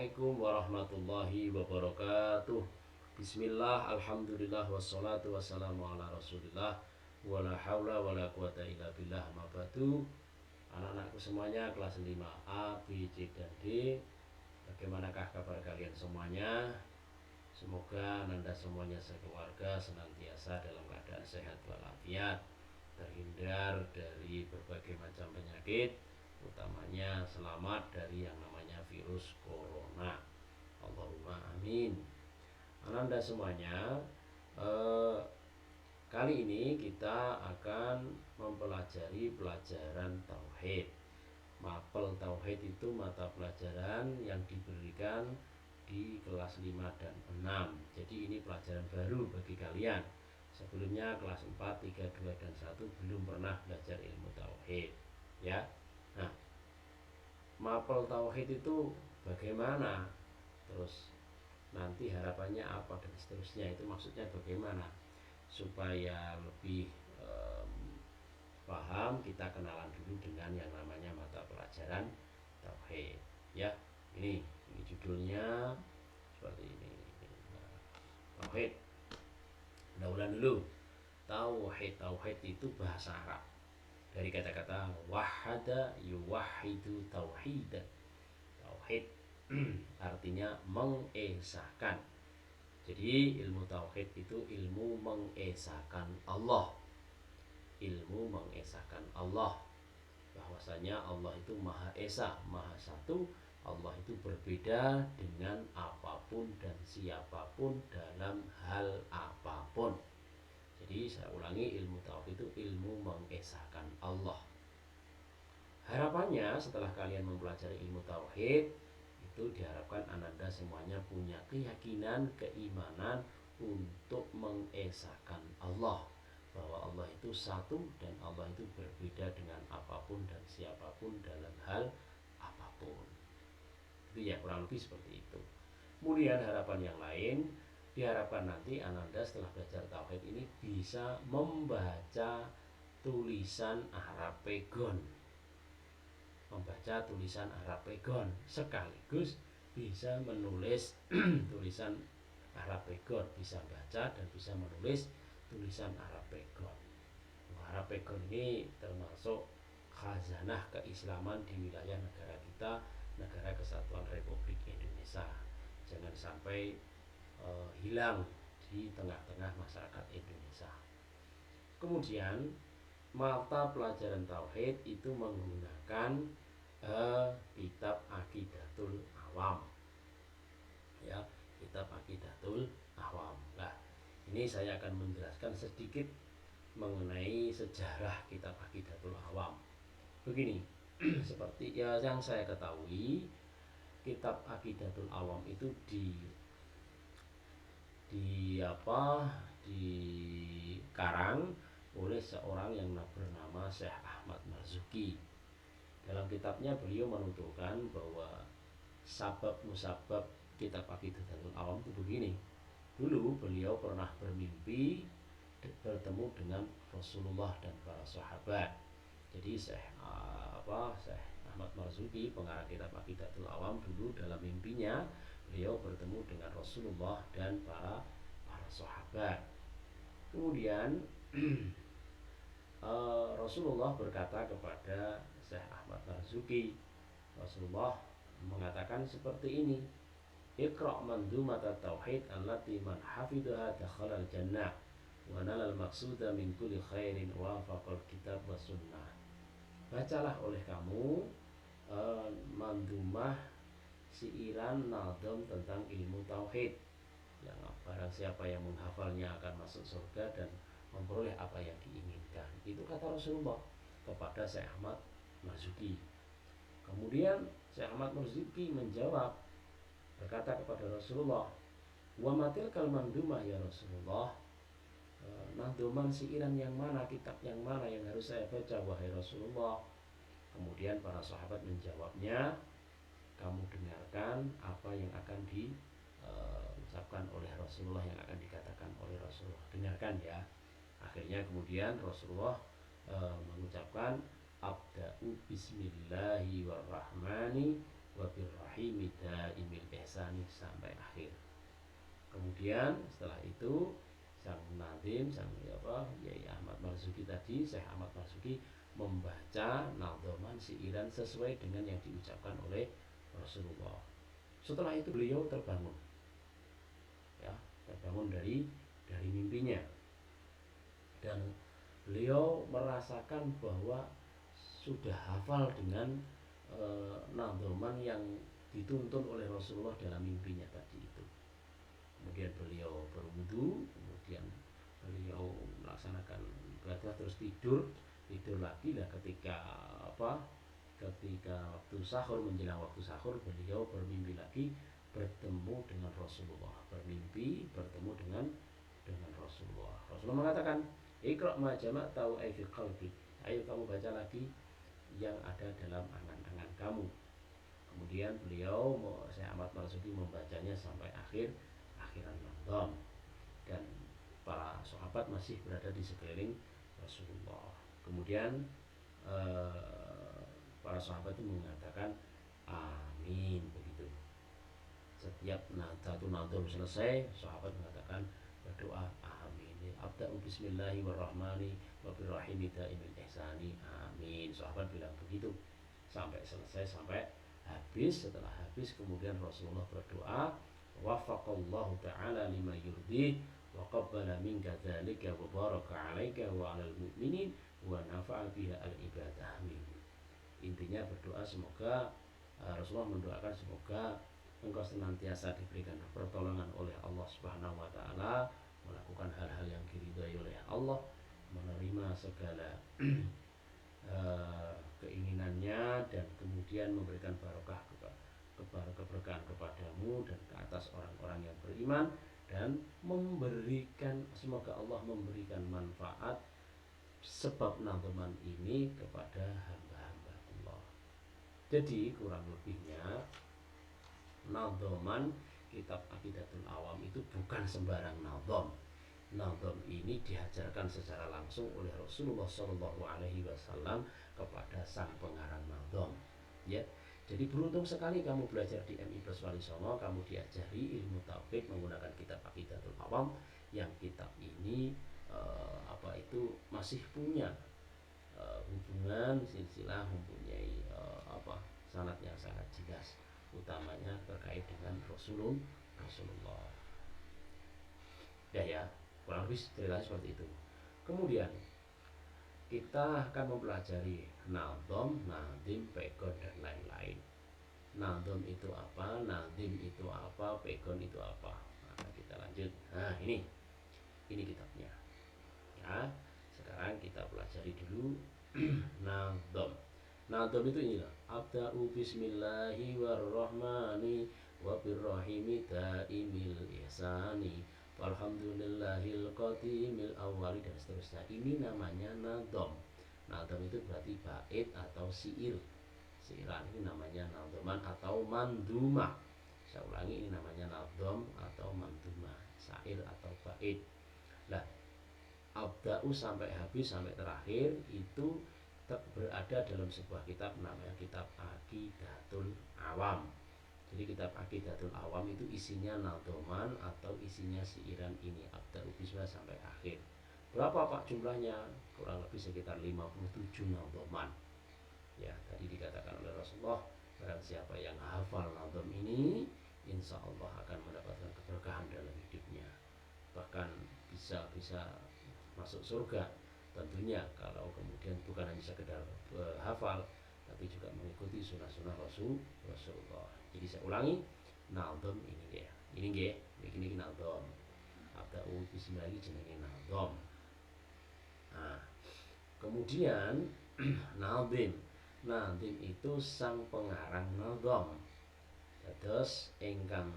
Assalamualaikum warahmatullahi wabarakatuh. Bismillah, alhamdulillah, wassalatu wassalamu ala rasulillah, wala hawla wala quwata illa billah, ma ba'du. Anak-anakku semuanya kelas 5A, B, C, dan D. Bagaimanakah kabar kalian semuanya? Semoga Anda semuanya sekeluarga senantiasa dalam keadaan sehat walafiat, terhindar dari berbagai macam penyakit, utamanya selamat dari yang namanya virus corona. Allahumma amin. Anda semuanya, kali ini kita akan mempelajari pelajaran tauhid. Mapel tauhid itu mata pelajaran yang diberikan di kelas 5 dan 6. Jadi ini pelajaran baru bagi kalian. Sebelumnya kelas 4, 3, 2, dan 1 belum pernah belajar ilmu tauhid, ya. Nah, mapel tauhid itu bagaimana? Terus nanti harapannya apa dan seterusnya, itu maksudnya bagaimana? Supaya lebih paham, kita kenalan dulu dengan yang namanya mata pelajaran tauhid, ya. Ini judulnya seperti ini. Nah, tauhid. Udah dulu. Tauhid itu bahasa Arab dari kata-kata wahada yuwahidu tauhid. Tauhid artinya mengesahkan. Jadi ilmu tauhid itu ilmu mengesahkan Allah. Ilmu mengesahkan Allah, bahwasanya Allah itu Maha Esa, Maha Satu. Allah itu berbeda dengan apapun dan siapapun dalam hal apapun. Jadi saya ulangi, ilmu tauhid itu ilmu mengesahkan Allah. Harapannya setelah kalian mempelajari ilmu tauhid, itu diharapkan Anda semuanya punya keyakinan, keimanan untuk mengesahkan Allah, bahwa Allah itu satu dan Allah itu berbeda dengan apapun dan siapapun dalam hal apapun. Itu ya, kurang lebih seperti itu. Kemudian harapan yang lain, diharapkan nanti Ananda setelah belajar tauhid ini bisa membaca tulisan Arab Pegon. Membaca tulisan Arab Pegon sekaligus bisa menulis tulisan Arab Pegon, bisa baca dan bisa menulis tulisan Arab Pegon. Arab Pegon ini termasuk khazanah keislaman di wilayah negara kita, Negara Kesatuan Republik Indonesia. Jangan sampai hilang di tengah-tengah masyarakat Indonesia. Kemudian mata pelajaran tauhid itu menggunakan kitab Aqidatul Awam, ya, kitab Aqidatul Awam. Nah, ini saya akan menjelaskan sedikit mengenai sejarah kitab Aqidatul Awam. Begini, seperti ya yang saya ketahui, kitab Aqidatul Awam itu dikarang oleh seorang yang bernama Syekh Ahmad Marzuki. Dalam kitabnya beliau menuturkan bahwa sabab musabab kitab Aqidatul Awam itu begini. Dulu beliau pernah bermimpi bertemu dengan Rasulullah dan para sahabat. Jadi Syekh Ahmad Marzuki, pengarang kitab Aqidatul Awam, dulu dalam mimpinya beliau bertemu dengan Rasulullah dan para sahabat. Kemudian Rasulullah berkata kepada Syekh Ahmad Marzuki, Rasulullah mengatakan seperti ini, Iqra' mandumata tauhid allati man hafidhaha dakhala al-jannah wa nalal maqsuda min kulli khairin wa faqal kitab wa sunnah. Bacalah oleh kamu mandumah siiran nadam tentang ilmu tauhid, yang barang siapa yang menghafalnya akan masuk surga dan memperoleh apa yang diinginkan. Itu kata Rasulullah kepada Syekh Ahmad Marzuki. Kemudian Syekh Ahmad Marzuki menjawab, berkata kepada Rasulullah, wa matil kalmandumah ya Rasulullah, nahdoman siiran yang mana, kitab yang mana yang harus saya baca wahai Rasulullah? Kemudian para sahabat menjawabnya, kamu dengarkan apa yang akan diucapkan oleh Rasulullah, yang akan dikatakan oleh Rasulullah, dengarkan ya. Akhirnya kemudian Rasulullah mengucapkan abda'u bismillahirrahmanirrahim wa birrahimi daimil ihsani sampai akhir. Kemudian setelah itu sang nadim, sang Yai Ahmad Marzuki tadi, Syekh Ahmad Marzuki membaca nadhoman siiran sesuai dengan yang diucapkan oleh Rasulullah. Setelah itu beliau terbangun, ya, terbangun dari mimpinya, dan beliau merasakan bahwa sudah hafal dengan nadhoman yang dituntun oleh Rasulullah dalam mimpinya tadi itu. Kemudian beliau berwudu, kemudian beliau melaksanakan ibadah, terus tidur lagi. Lah ketika waktu sahur, menjelang waktu sahur, beliau bermimpi lagi bertemu dengan Rasulullah, bermimpi bertemu dengan Rasulullah. Rasulullah mengatakan, "Iqra' ma jama'ta wa fi qalbi." Ayo kamu baca lagi yang ada dalam angan-angan kamu. Kemudian beliau, Syekh Ahmad Marzuki, membacanya sampai akhiran Ramadan, dan para sahabat masih berada di sekeliling Rasulullah. Kemudian para sahabat itu mengatakan amin, begitu. Setiap satu nadhom selesai, sahabat mengatakan, berdoa amin. Abda'u bismillahirrahmanirrahim wa birrahimi daimil ihsani amin. Sahabat bilang begitu sampai selesai, sampai habis. Setelah habis, kemudian Rasulullah berdoa, wafaqallahu ta'ala lima yurdi wa qabbala minka dzalika wa baraka 'alaika wa 'alal mu'minin wa nafa'a biha al-ibadah. Amin. Intinya berdoa semoga Rasulullah mendoakan semoga engkau senantiasa diberikan pertolongan oleh Allah Subhanahu wa taala, melakukan hal-hal yang diridhai oleh Allah, menerima segala keinginannya, dan kemudian memberikan barokah keberkahan kepadamu dan ke atas orang-orang yang beriman, dan semoga Allah memberikan manfaat sebab nadhoman ini kepada hamba-hamba Allah. Jadi kurang lebihnya nadhoman kitab Aqidatul Awam itu bukan sembarang nadhom. Nadhom ini diajarkan secara langsung oleh Rasulullah SAW kepada sang pengarang nadhom. Ya, jadi beruntung sekali kamu belajar di MI Plus Wali Songo, kamu diajari ilmu tauhid menggunakan kitab Aqidatul Awam, yang kitab ini masih punya hubungan silsilah, mempunyai sanad yang sangat jelas, utamanya terkait dengan Rasulullah. Ya, kurang lebih ceritanya seperti itu. Kemudian kita akan mempelajari nadhom, nadhim, pegon, dan lain-lain. Nadhom itu apa, nadhim itu apa, pegon itu apa. Nah, kita lanjut. Nah, ini kitabnya. Ya, sekarang kita pelajari dulu nadhom. Nadhom itu inilah, abda'u bismillahi warrahmani wa birrahimi daimil ihsani walhamdulillahil qadimil awwali, dan seterusnya. Ini namanya nadhom. Nadhom itu berarti bait atau syair. Syairan ini namanya nadhoman atau mandumah. Saya ulangi, ini namanya nadhom atau mandumah, syair atau bait. Lah, abda'u sampai habis, sampai terakhir itu berada dalam sebuah kitab namanya kitab Aqidatul Awam. Jadi kitab Aqidatul Awam itu isinya nadhoman atau isinya siiran ini, abda'u bismillah sampai akhir. Berapa Pak jumlahnya? Kurang lebih sekitar 57 nadhoman. Ya, tadi dikatakan oleh Rasulullah, barang siapa yang hafal nadhom ini, insya Allah akan mendapatkan keberkahan dalam hidupnya, bahkan bisa masuk surga. Tentunya kalau kemudian bukan hanya sekedar hafal, tapi juga mengikuti sunnah-sunnah Rasulullah. Jadi saya ulangi, nadhom ini nadhom. Abda'u bismillah jenenge nadhom. Nah, kemudian nadhim itu sang pengarang nadhom. Terus ingkang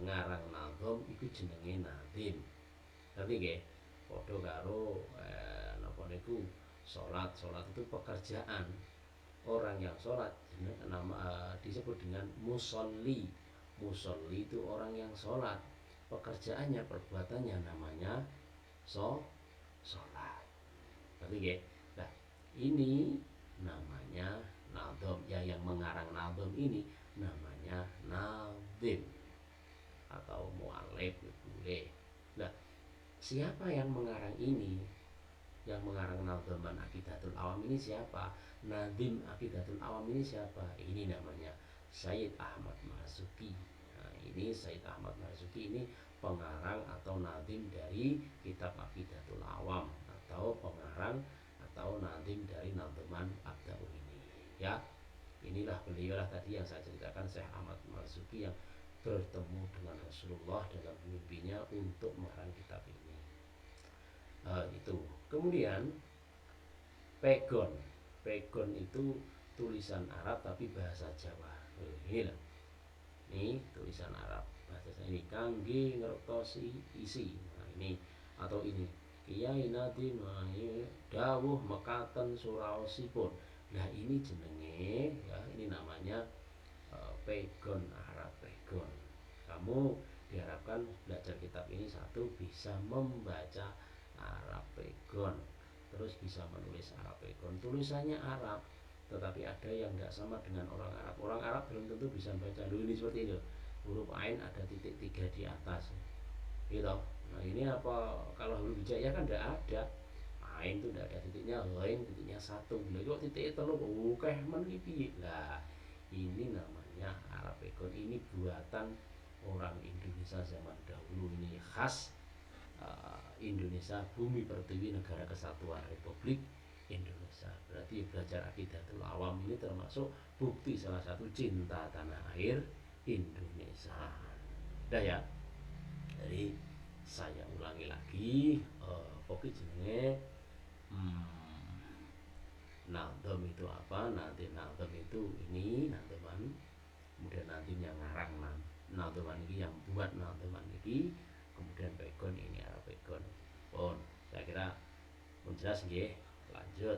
ngarang nadhom iku jenenge nadhim. Ngerti nggih? Padha karo napa niku salat itu pekerjaan. Orang yang salat disebut dengan musolli. Musolli itu orang yang salat. Pekerjaannya, perbuatannya namanya salat. Ngerti nggih? Nah, ini namanya nadhom. Ya, yang mengarang nadhom ini namanya nazim atau mu'allif boleh. Nah, siapa yang mengarang ini? Yang mengarang Nadhaman Aqidatul Awam ini siapa? Nazim Aqidatul Awam ini siapa? Ini namanya Sayyid Ahmad Marzuki. Nah, ini Sayyid Ahmad Marzuki ini pengarang atau nazim dari kitab Aqidatul Awam, atau pengarang atau nazim dari Nadhaman Abdaul ini. Ya, inilah beliau lah tadi yang saya ceritakan, Syekh Ahmad Marzuki yang bertemu dengan Rasulullah dalam mimpinya untuk mengarang kitab ini. Itu. Kemudian pegon. Pegon itu tulisan Arab tapi bahasa Jawa. Ini lah. Ini tulisan Arab bahasa Jawa. Ini kangge ngertosi isi. Nah, ini atau ini Kiai Nadim dawuh mekaten suraosipun. Nah, ini jenenge ya, ini namanya pegon Arab, pegon. Kamu diharapkan belajar kitab ini, satu, bisa membaca Arab pegon, terus bisa menulis Arab pegon. Tulisannya Arab, tetapi ada yang tidak sama dengan orang Arab. Orang Arab belum tentu bisa baca. Ini seperti ini, huruf ain ada titik 3 di atas, gitu. Nah, ini apa, kalau huruf hijaiyah kan tidak ada, ain itu tidak ada titiknya, lain titiknya 1. Nah, kok titiknya telur, oke mengipi. Lah, ini namanya Arab pegon. Ini buatan orang Indonesia zaman dahulu, ini khas Indonesia, Bumi Pertiwi, Negara Kesatuan Republik Indonesia. Berarti belajar Aqidatul Awam ini termasuk bukti salah satu cinta tanah air Indonesia. Dah ya. Jadi saya ulangi lagi, pokoknya jenenge Nadham itu apa? Nanti Nadham itu ini Nadhaman, kemudian nanti yang ngarang Nadhaman ini, yang buat Nadhaman ini, kemudian pegon ini Arab pegon. Pun saya kira pun jelas nggih. Lanjut.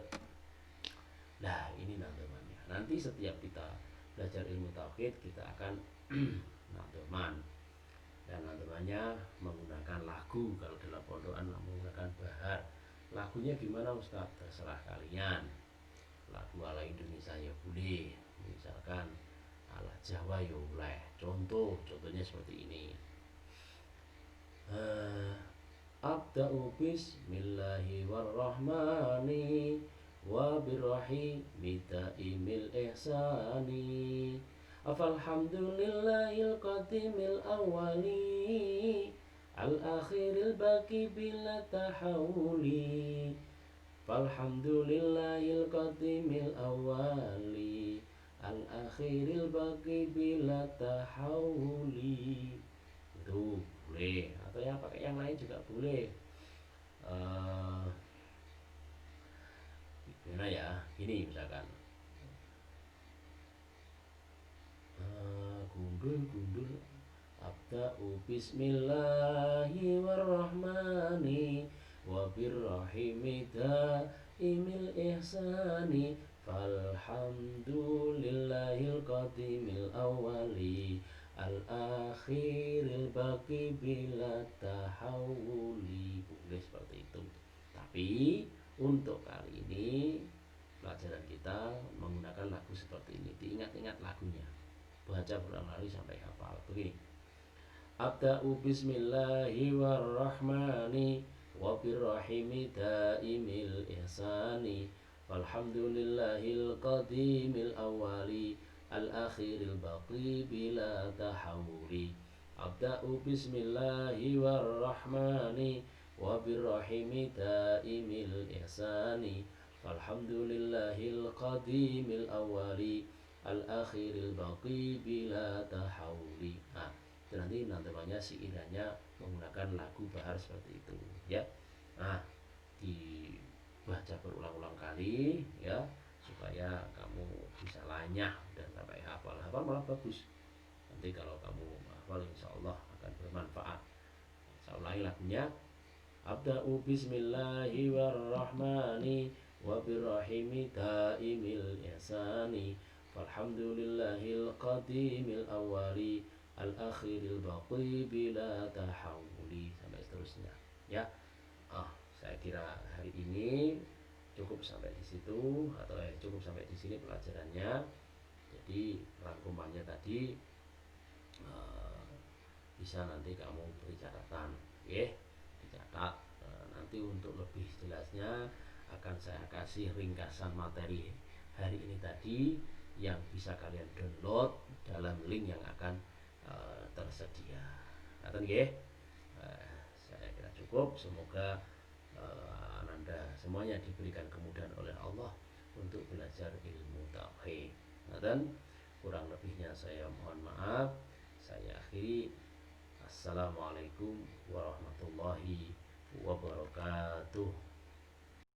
Nah, ini Nadhamannya. Nanti setiap kita belajar ilmu tauhid kita akan Nadhaman. Dan Nadhamannya menggunakan lagu. Kalau dalam pondokan menggunakan bahar. Lagunya gimana Ustaz? Terserah kalian. Lagu ala Indonesia ya boleh, misalkan ala Jawa ya boleh. Contohnya seperti ini. Abda'u bismillahirrahmani wa birrahimi ta'imil ihsani afalhamdulillahil qadimil awwali al-akhiril baqi bila tahawuli falhamdulillahil qadimil awwali al-akhiril baqi bila tahawuli. Itu boleh, atau yang pakai yang lain juga boleh. Gimana ya, gini misalkan gundul abda'u bismillahirrahmani wa birrahimi da'imil ihsani falhamdulillahil qadimil awwali al-akhiril baqi bila tahawuli. Boleh seperti itu. Tapi untuk kali ini pelajaran kita menggunakan lagu seperti ini. Diingat-ingat lagunya, baca berulang kali sampai hafal. Begini. Abda'u bismillahirrahmani wa birrahimi da'imil ihsani falhamdulillahil qadimil awwali al-akhiril baqi bila tahawuli. Abda'u bismillahirrahmani wa birrahimi da'imil ihsani falhamdulillahil qadimil awwali al-akhiril baqi bila tahawuli. Nah, itu nanti namanya siirannya menggunakan lagu bahar seperti itu ya. Nah, dibaca berulang-ulang kali ya, supaya kamu bisa lanyah dan sampai hafal malah bagus. Nanti kalau kamu hafal insya Allah akan bermanfaat. Saya ulangi lagunya. Abda'u bismillahirrahmani wa birrahimi da'imil ihsani falhamdulillahil qadimil awwali al-akhiril baqi bila tahawuli, sampai seterusnya ya. Saya kira hari ini cukup sampai di situ, atau cukup sampai di sini pelajarannya. Jadi rangkumannya tadi bisa nanti kamu beri catatan, ya, dicatat. Nanti untuk lebih jelasnya akan saya kasih ringkasan materi hari ini tadi yang bisa kalian download dalam link yang akan tersedia. Ngaten nggih. Saya kira cukup. Semoga Ananda semuanya diberikan kemudahan oleh Allah untuk belajar ilmu tauhid. Ngaten. Kurang lebihnya saya mohon maaf. Saya akhiri. Assalamualaikum warahmatullahi wabarakatuh.